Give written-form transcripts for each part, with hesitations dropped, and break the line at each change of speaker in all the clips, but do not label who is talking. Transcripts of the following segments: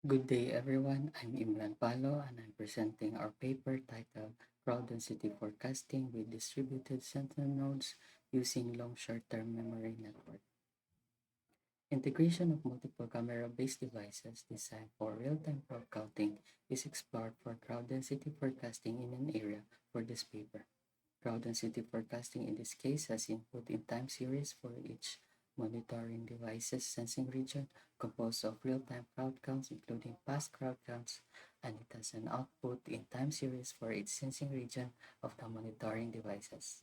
Good day, everyone. I'm Imran Palo, and I'm presenting our paper titled Crowd Density Forecasting with Distributed Sentinel Nodes Using Long Short-Term Memory Network. Integration of multiple camera-based devices designed for real-time crowd counting is explored for crowd density forecasting in an area for this paper. Crowd density forecasting in this case has input in time series for each monitoring device's sensing region composed of real-time crowd counts including past crowd counts, and it has an output in time series for each sensing region of the monitoring devices.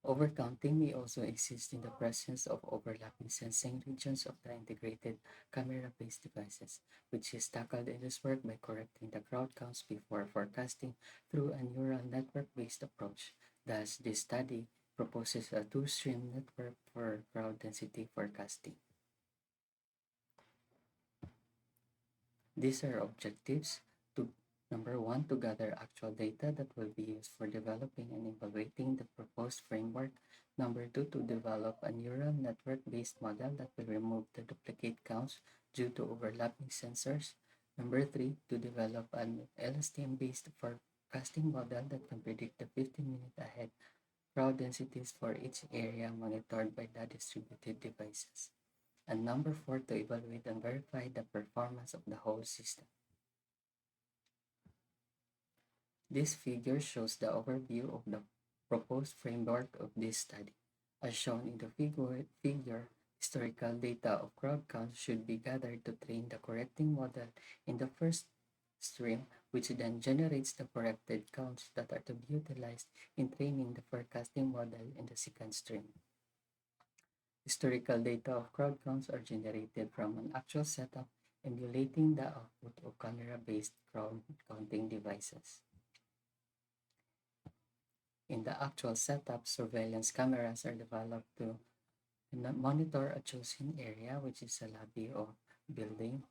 Overcounting may also exist in the presence of overlapping sensing regions of the integrated camera-based devices, which is tackled in this work by correcting the crowd counts before forecasting through a neural network-based approach. Thus, this study proposes a two-stream network for crowd density forecasting. These are objectives to number one, to gather actual data that will be used for developing and evaluating the proposed framework. Number two, to develop a neural network-based model that will remove the duplicate counts due to overlapping sensors. Number three, to develop an LSTM-based forecasting model that can predict the 15-minute ahead crowd densities for each area monitored by the distributed devices. And number four, to evaluate and verify the performance of the whole system. This figure shows the overview of the proposed framework of this study. As shown in the figure, historical data of crowd counts should be gathered to train the correcting model in the first stream, which then generates the corrected counts that are to be utilized in training the forecasting model in the second stream. Historical data of crowd counts are generated from an actual setup emulating the output of camera-based crowd counting devices. In the actual setup, surveillance cameras are developed to monitor a chosen area, which is a lobby or building.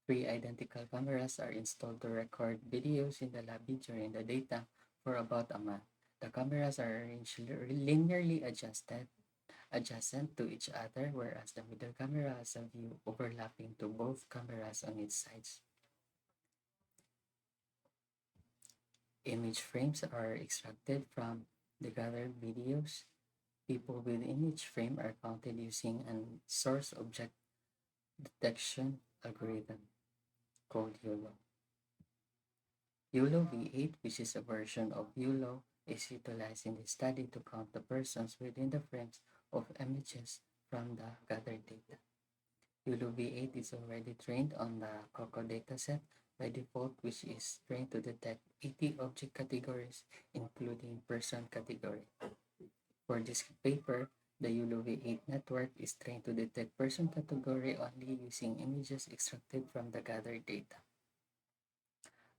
Three identical cameras are installed to record videos in the lobby during the daytime for about a month. The cameras are arranged linearly adjacent to each other, whereas the middle camera has a view overlapping to both cameras on its sides. Image frames are extracted from the gathered videos. People within each frame are counted using a source object detection algorithm called YOLO. YOLO V8, which is a version of YOLO, is utilized in the study to count the persons within the frames of images from the gathered data. YOLO V8 is already trained on the COCO dataset by default, which is trained to detect 80 object categories, including person category. For this paper, the YOLO V8 network is trained to detect person category only using images extracted from the gathered data.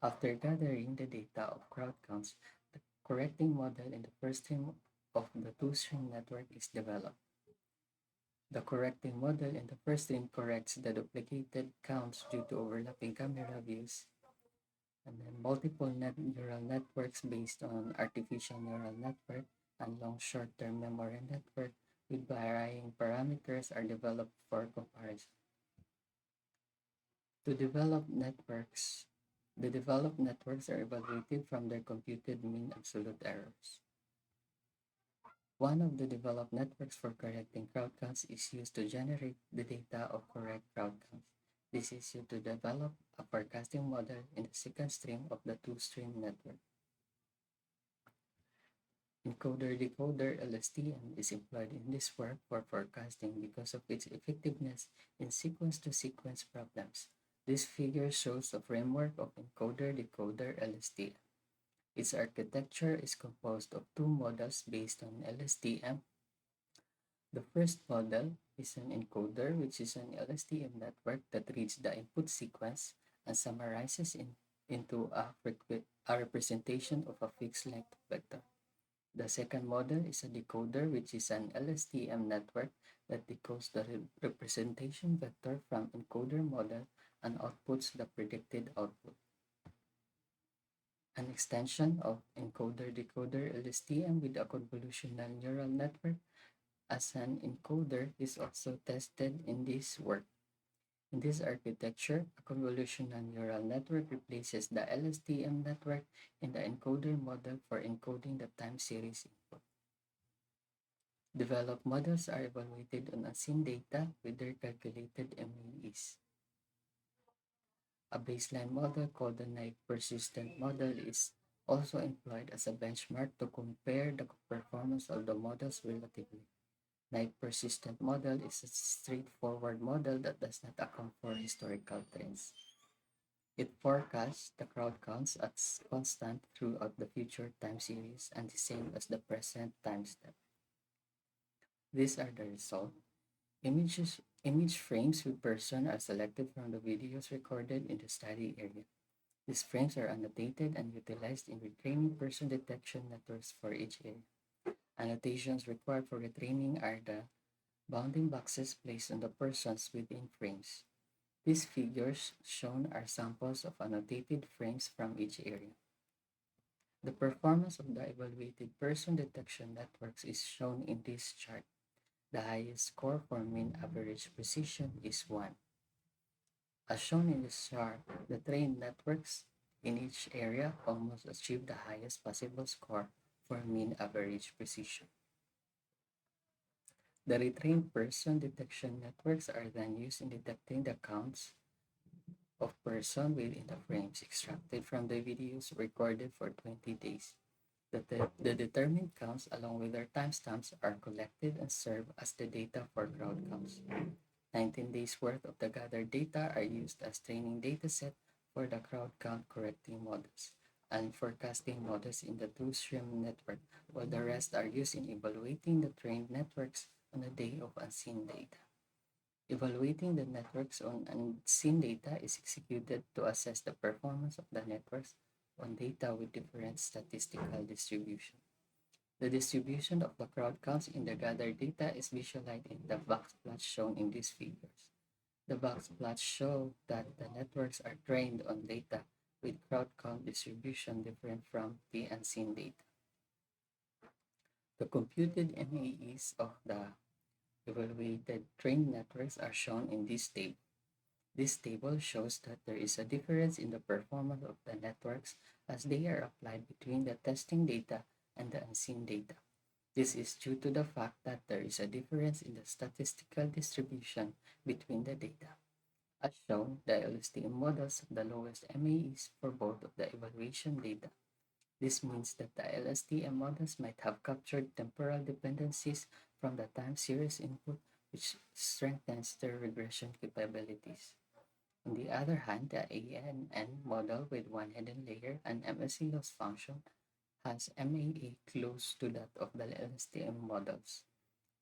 After gathering the data of crowd counts, the correcting model in the first stream of the two-stream network is developed. The correcting model in the first stream corrects the duplicated counts due to overlapping camera views, and then multiple neural networks based on artificial neural network and long short-term memory network with varying parameters are developed for comparison. To develop networks, the developed networks are evaluated from their computed mean absolute errors. One of the developed networks for correcting crowd counts is used to generate the data of correct crowd counts. This is used to develop a forecasting model in the second stream of the two-stream network. Encoder-decoder LSTM is employed in this work for forecasting because of its effectiveness in sequence-to-sequence problems. This figure shows a framework of encoder-decoder LSTM. Its architecture is composed of two models based on LSTM. The first model is an encoder, which is an LSTM network that reads the input sequence and summarizes into a representation of a fixed length vector. The second model is a decoder, which is an LSTM network that decodes the representation vector from encoder model and outputs the predicted output. An extension of encoder-decoder LSTM with a convolutional neural network as an encoder is also tested in this work. In this architecture, a convolutional neural network replaces the LSTM network in the encoder model for encoding the time series input. Developed models are evaluated on unseen data with their calculated MEEs. A baseline model called the naive persistent model is also employed as a benchmark to compare the performance of the models relatively. Naive persistent model is a straightforward model that does not account for historical trends. It forecasts the crowd counts as constant throughout the future time series and the same as the present time step. These are the results. Image frames with person are selected from the videos recorded in the study area. These frames are annotated and utilized in retraining person detection networks for each area. Annotations required for retraining are the bounding boxes placed on the persons within frames. These figures shown are samples of annotated frames from each area. The performance of the evaluated person detection networks is shown in this chart. The highest score for mean average precision is 1. As shown in this chart, the trained networks in each area almost achieve the highest possible score for mean average precision. The retrained person detection networks are then used in detecting the counts of person within the frames extracted from the videos recorded for 20 days. The determined counts along with their timestamps are collected and serve as the data for crowd counts. 19 days worth of the gathered data are used as training dataset for the crowd count correcting models and forecasting models in the two-stream network, while the rest are used in evaluating the trained networks on a day of unseen data. Evaluating the networks on unseen data is executed to assess the performance of the networks on data with different statistical distribution. The distribution of the crowd counts in the gathered data is visualized in the box plots shown in these figures. The box plots show that the networks are trained on data with crowd count distribution different from the unseen data. The computed MEEs of the evaluated trained networks are shown in this table. This table shows that there is a difference in the performance of the networks as they are applied between the testing data and the unseen data. This is due to the fact that there is a difference in the statistical distribution between the data. As shown, the LSTM models have the lowest MEEs for both of the evaluation data. This means that the LSTM models might have captured temporal dependencies from the time series input, which strengthens their regression capabilities. On the other hand, the ANN model with one hidden layer and MSE loss function has MAA close to that of the LSTM models.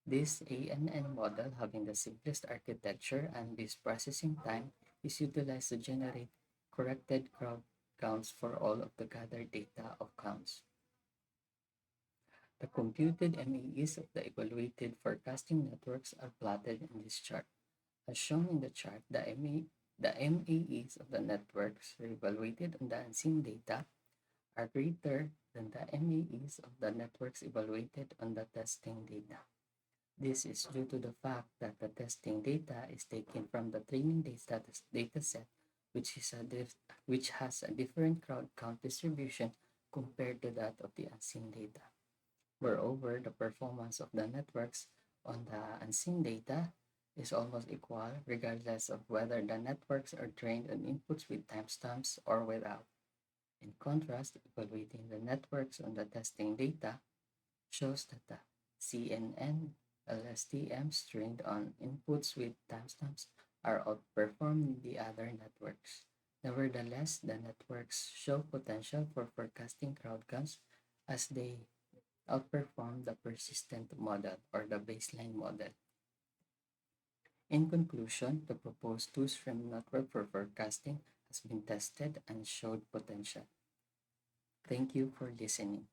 This ANN model, having the simplest architecture and least processing time, is utilized to generate corrected crowd counts for all of the gathered data of counts. The computed MEEs of the evaluated forecasting networks are plotted in this chart. As shown in the chart, the MEEs of the networks evaluated on the unseen data are greater than the MEEs of the networks evaluated on the testing data. This is due to the fact that the testing data is taken from the training dataset, which has a different crowd count distribution compared to that of the unseen data. Moreover, the performance of the networks on the unseen data is almost equal regardless of whether the networks are trained on inputs with timestamps or without. In contrast, evaluating the networks on the testing data shows that the CNN LSTMs trained on inputs with timestamps are outperforming the other networks. Nevertheless, the networks show potential for forecasting crowd counts as they outperform the persistent model or the baseline model. In conclusion, the proposed two-stream network for forecasting has been tested and showed potential. Thank you for listening.